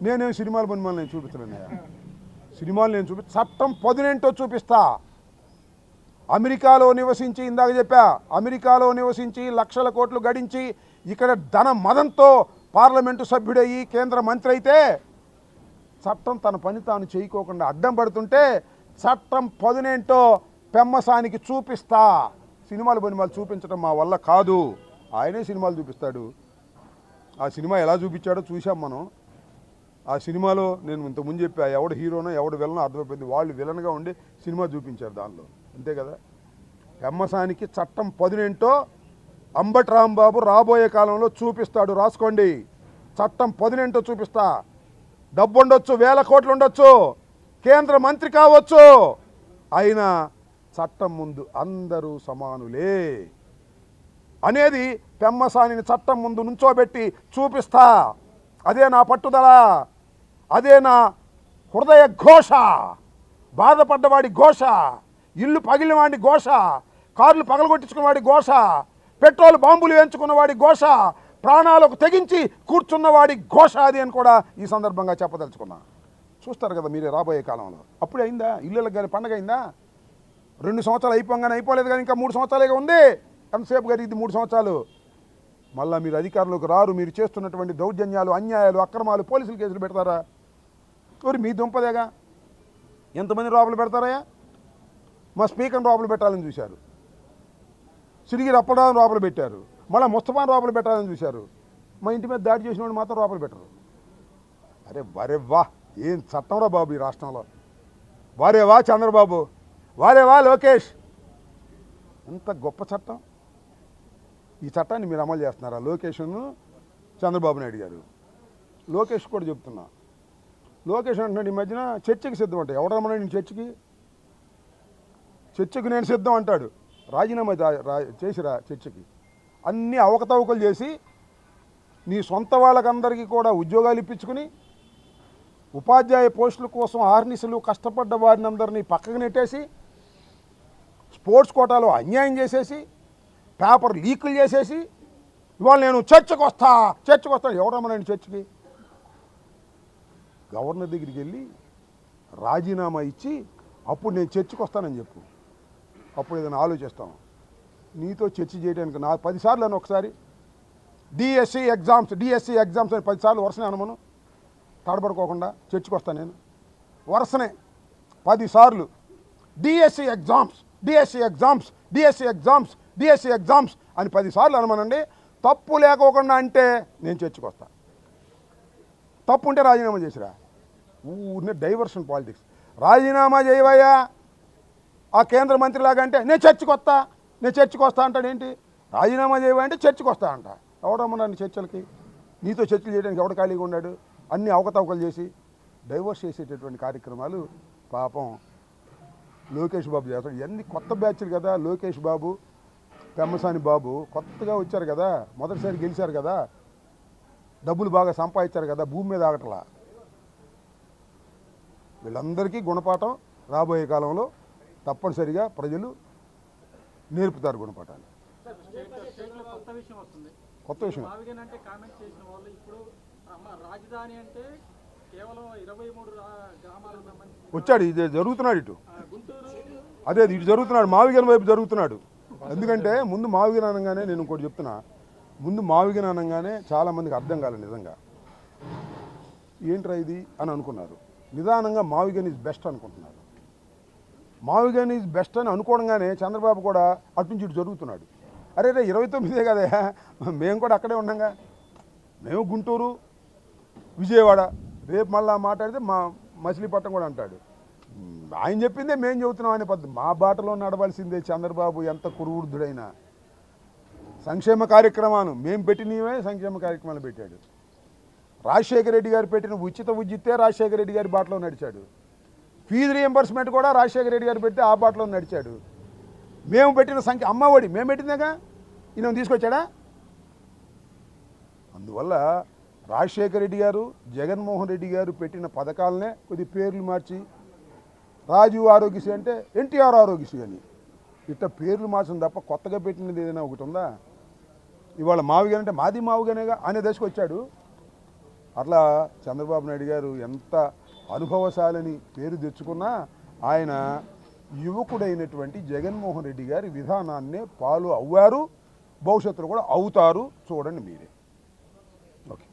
నేనేం సినిమాలు పనిమాలు నేను చూపించలేనయ్యా. సినిమాలు నేను చట్టం 18 చూపిస్తా. అమెరికాలో నివసించి, ఇందాక చెప్పా, అమెరికాలో నివసించి లక్షల కోట్లు గడించి ఇక్కడ ధన మదంతో పార్లమెంటు సభ్యుడయ్యి కేంద్ర మంత్రి అయితే చట్టం తన పని తాను చేయకోకుండా అడ్డం పడుతుంటే చట్టం 18 పెమ్మసానికి చూపిస్తా. సినిమాలు పనిమాలు చూపించడం మా వల్ల కాదు. ఆయనే సినిమాలు చూపిస్తాడు. ఆ సినిమా ఎలా చూపించాడో చూసాం మనం. ఆ సినిమాలో నేను ఇంతకుముందు చెప్పా, ఎవడు హీరోనో ఎవడు విలనో అర్థమైపోయింది. వాళ్ళు విలన్గా ఉండి సినిమా చూపించారు దానిలో, అంతే కదా. పెమ్మసానికి చట్టం 18 అంబటి రాంబాబు రాబోయే కాలంలో చూపిస్తాడు. రాసుకోండి, చట్టం 18 చూపిస్తా. డబ్బు ఉండొచ్చు, 1000 కోట్లు ఉండొచ్చు, కేంద్ర మంత్రి కావచ్చు, అయినా చట్టం ముందు అందరూ సమానులే అనేది పెమ్మసానిని చట్టం ముందు నుంచోబెట్టి చూపిస్తా. అదే నా పట్టుదల, అదే నా హృదయ ఘోష. బాధపడ్డవాడి ఘోష, ఇల్లు పగిలినవాడి ఘోష, కార్లు పగలగొట్టించుకున్నవాడి ఘోష, పెట్రోల్ బాంబులు వేయించుకున్నవాడి ఘోష, ప్రాణాలకు తెగించి కూర్చున్నవాడి ఘోష అది అని కూడా ఈ సందర్భంగా చెప్పదలుచుకున్నా. చూస్తారు కదా మీరే రాబోయే కాలంలో. అప్పుడే అయిందా ఇళ్ళకి కానీ పండగ అయిందా? 2 సంవత్సరాలు అయిపోగానే అయిపోలేదు కానీ ఇంకా 3 సంవత్సరాలుగా ఉంది. ఎంతసేపు గారు ఇది 3 సంవత్సరాలు. మళ్ళీ మీరు అధికారంలోకి రారు. మీరు చేస్తున్నటువంటి దౌర్జన్యాలు, అన్యాయాలు, అక్రమాలు, పోలీసులు కేసులు పెడతారా? మరి మీ దుంపదేగా. ఎంతమంది లోపల పెడతారయ్యా? మా స్పీకర్ని లోపల పెట్టాలని చూశారు, సిరిగి రప్పడాన్ని లోపల పెట్టారు, మళ్ళీ ముస్తఫాను లోపల పెట్టాలని చూశారు. మా ఇంటి మీద దాడి చేసిన వాడు మాత్రం లోపల పెట్టరు. అరే వరే వా, ఏం చట్టంరా బాబు ఈ రాష్ట్రంలో. వారే వా చంద్రబాబు, వారే వా లోకేష్, ఎంత గొప్ప చట్టం. ఈ చట్టాన్ని మీరు అమలు చేస్తున్నారా? లోకేష్ను చంద్రబాబు నాయుడు గారు. లోకేష్ కూడా చెప్తున్నా, లోకేష్ అంటున్నాడు ఈ మధ్యన చర్చకి సిద్ధం అంటే. ఎవడమ్మన్నాడు నేను చర్చకి నేను సిద్ధం అంటాడు. రాజీనామా చేసిరా చర్చకి. అన్ని అవకతవకలు చేసి నీ సొంత వాళ్ళకందరికీ కూడా ఉద్యోగాలు ఇప్పించుకుని ఉపాధ్యాయ పోస్టుల కోసం ఆర్నిసలు కష్టపడ్డ వారిని అందరినీ పక్కకు నెట్టేసి స్పోర్ట్స్ కోటాలో అన్యాయం చేసేసి పేపర్ లీకులు చేసేసి ఇవాళ నేను చర్చకు వస్తా ఎవరమ్మనండి చర్చకి? గవర్నర్ దగ్గరికి వెళ్ళి రాజీనామా ఇచ్చి అప్పుడు నేను చర్చకు వస్తానని చెప్పు. అప్పుడు ఏదైనా ఆలోచిస్తాం. నీతో చర్చ చేయడానికి నా 10 సార్లు అని ఒకసారి డిఎస్సి ఎగ్జామ్స్ అని 10 సార్లు వరుసనే అనమను. తడబడుకోకుండా చర్చకు వస్తాను నేను వరుసనే 10 సార్లు. డిఎస్సి ఎగ్జామ్స్ అని 10 సార్లు అనమనండి. తప్పు లేకోకుండా అంటే నేను చర్చకు వస్తా. తప్పు ఉంటే రాజీనామా చేసిరా. ఊరినే డైవర్షన్ పాలిటిక్స్. రాజీనామా చేయవయ్యా ఆ కేంద్ర మంత్రిలాగా అంటే నేను చర్చకు వస్తా అంటాడు. ఏంటి రాజీనామా చేయవా అంటే చర్చకు వస్తా అంట. ఎవడమ్మన్నాడు చర్చలకి? నీతో చర్చలు చేయడానికి ఎవడు ఖాళీగా ఉన్నాడు? అన్ని అవకతవకలు చేసి డైవర్స్ చేసేటటువంటి కార్యక్రమాలు పాపం లోకేష్ బాబు చేస్తాడు. ఇవన్నీ కొత్త బ్యాచ్లు కదా. లోకేష్ బాబు, పెమ్మసాని బాబు కొత్తగా వచ్చారు కదా, మొదటిసారి గెలిచారు కదా, డబ్బులు బాగా సంపాదించారు కదా, భూమి మీద ఆగటలా. వీళ్ళందరికీ గుణపాఠం రాబోయే కాలంలో తప్పనిసరిగా ప్రజలు నేర్పుతారు గుణపాఠాలు. కొత్త విషయం వచ్చాడు. ఇది జరుగుతున్నాడు ఇటు, అదే ఇటు జరుగుతున్నాడు, మావిగన్ వైపు జరుగుతున్నాడు. ఎందుకంటే ముందు మావిగన్ అనగానే నేను ఇంకోటి చెప్తున్నా, ముందు మావిగన్ అనగానే చాలామందికి అర్థం కాలేదు నిజంగా. ఏంట్రా ఇది అని అనుకున్నారు. నిదానంగా మావిగన్ ఈజ్ బెస్ట్ అనుకుంటున్నారు. మావిగన్ ఈజ్ బెస్ట్ అని అనుకోవడంగానే చంద్రబాబు కూడా అటు నుంచి ఇటు జరుగుతున్నాడు. అరే 29 కదా, మేము కూడా అక్కడే ఉన్నాగా, మేము గుంటూరు, విజయవాడ. రేపు మళ్ళీ మాట్లాడితే మచిలీపట్నం కూడా అంటాడు. ఆయన చెప్పిందే మేము చెబుతున్నాం అనే పద్ధతి. మా బాటలో నడవలసిందే చంద్రబాబు. ఎంత కురువృద్ధుడైనా సంక్షేమ కార్యక్రమాలు మేము పెట్టినవే సంక్షేమ కార్యక్రమాలు పెట్టాడు. రాజశేఖర రెడ్డి గారు పెట్టిన ఉచిత విద్యుత్తే రాజశేఖర రెడ్డి గారి బాటలో నడిచాడు. ఫీజు రియంబర్స్మెంట్ కూడా రాజశేఖర రెడ్డి గారు పెడితే ఆ బాటలో నడిచాడు. మేము పెట్టిన అమ్మఒడి మేము పెట్టిందేగా, ఈయన తీసుకొచ్చాడా? అందువల్ల రాజశేఖర రెడ్డి గారు, జగన్మోహన్ రెడ్డి గారు పెట్టిన పథకాలనే కొద్ది పేర్లు మార్చి రాజీవ్ ఆరోగ్యశ్రీ అంటే ఎన్టీఆర్ ఆరోగ్యశ్రీ అని ఇట్లా పేర్లు మార్చడం తప్ప కొత్తగా పెట్టినది ఏదైనా ఒకటి ఉందా? ఇవాళ మావిగన్ అంటే మాది మావిగనేగా అనే దశకు వచ్చాడు. అట్లా చంద్రబాబు నాయుడు గారు ఎంత అనుభవశాలని పేరు తెచ్చుకున్నా ఆయన యువకుడైనటువంటి జగన్మోహన్ రెడ్డి గారి విధానాన్నే ఫాలో అవ్వారు, భవిష్యత్తులో కూడా అవుతారు. చూడండి మీరే. ఓకే.